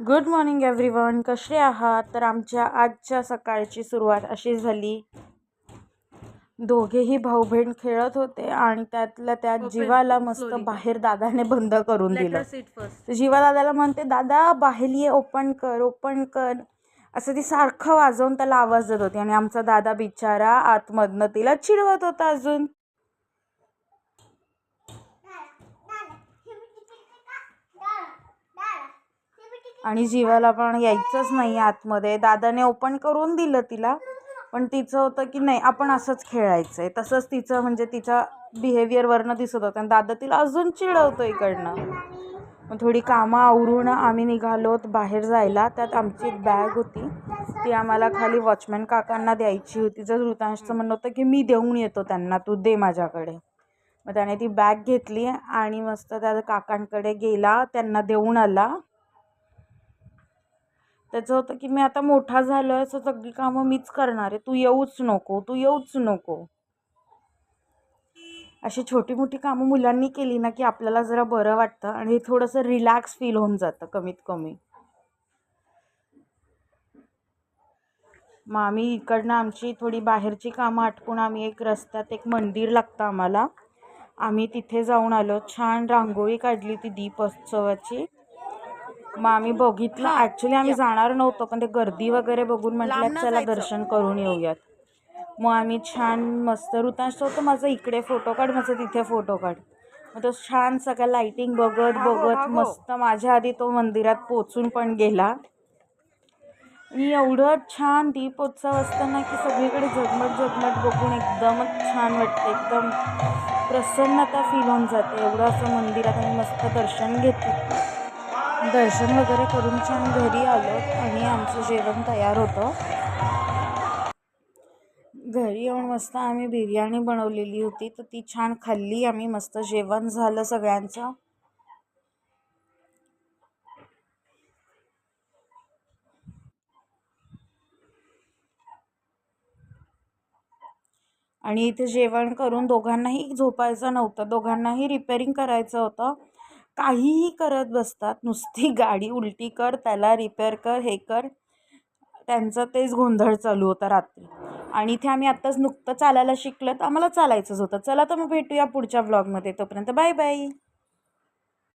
Good morning everyone, कसे आहात? तर आमच्या आजच्या सकाळची सुरुवात अशी झाली. दोघेही भाऊ बहीण खेळत होते आणि त्यातल्या त्यात जीवाला मस्त बाहेर दादाने बंद करून दिलं. जीवा दादाला म्हणते, दादा बाहेर ये, ओपन कर ओपन कर, असं ती सारखं वाजवून त्याला आवाज देत होती. आणि आमचा दादा बिचारा आतमधनं तिला चिडवत होता अजून. आणि जीवाला पण यायचंच नाही आतमध्ये. दादाने ओपन करून दिलं तिला, पण तिचं होतं की नाही आपण असंच खेळायचं आहे. तसंच तिचं म्हणजे तिच्या बिहेवियरवरनं दिसत होतं. आणि दादा तिला अजून चिडवतो इकडनं. मग थोडी कामं आवरून आम्ही निघालोत बाहेर जायला. त्यात आमची एक बॅग होती, ती आम्हाला खाली वॉचमॅन काकांना द्यायची होती. जर ऋतांशचं म्हणणं होतं की मी देऊन येतो त्यांना, तू दे माझ्याकडे. मग त्याने ती बॅग घेतली आणि मस्त त्या काकांकडे गेला, त्यांना देऊन आला. त्याचं होतं की मी आता मोठा झालो आहे, सगळी कामं मीच करणार आहे, तू येऊच नको, तू येऊच नको. अशी छोटी मोठी कामं मुलांनी केली ना की आपल्याला जरा बरं वाटतं आणि थोडंसं रिलॅक्स फील होऊन जातं कमीत कमी. मग आम्ही इकडनं आमची थोडी बाहेरची कामं आटपून आम्ही एक रस्त्यात एक मंदिर लागतं आम्हाला, आम्ही तिथे जाऊन आलो. छान रांगोळी काढली ती दीपोत्सवाची. मग आम्ही बघितलं, ॲक्च्युली आम्ही जाणार नव्हतो, पण ते गर्दी वगैरे बघून म्हटलं चला दर्शन करून येऊयात. मग आम्ही छान मस्त, ऋतांश होतं माझं इकडे फोटो काढ, माझं तिथे फोटो काढ. मग तो छान सगळ्या लाईटिंग बघत बघत मस्त माझ्या आधी तो मंदिरात पोचून पण गेला. आणि एवढं छान दीपोत्सव असताना की सगळीकडे झगमट झगमट बघून एकदमच छान वाटतं, एकदम प्रसन्नता फील होऊन जाते. एवढं असं मंदिरात आम्ही मस्त दर्शन घेतलं. दर्शन वगैरे करून छान घरी आलो आणि आमचं जेवण तयार होतं. घरी येऊन मस्त आम्ही बिर्याणी बनवलेली होती, तर ती छान खाल्ली आम्ही. मस्त जेवण झालं सगळ्यांचं. आणि इथे जेवण करून दोघांनाही झोपायचं नव्हतं, दोघांनाही रिपेअरिंग करायचं होतं. काहीही करत बसतात, नुसती गाडी उलटी कर, त्याला रिपेअर कर, हे कर, त्यांचं तेच गोंधळ चालू होता रात्री. आणि इथे आम्ही आत्ताच नुकतं चालायला शिकलं, तर आम्हाला चालायचंच होतं. चला तर मग भेटूया पुढच्या व्लॉगमध्ये. तोपर्यंत बाय बाय.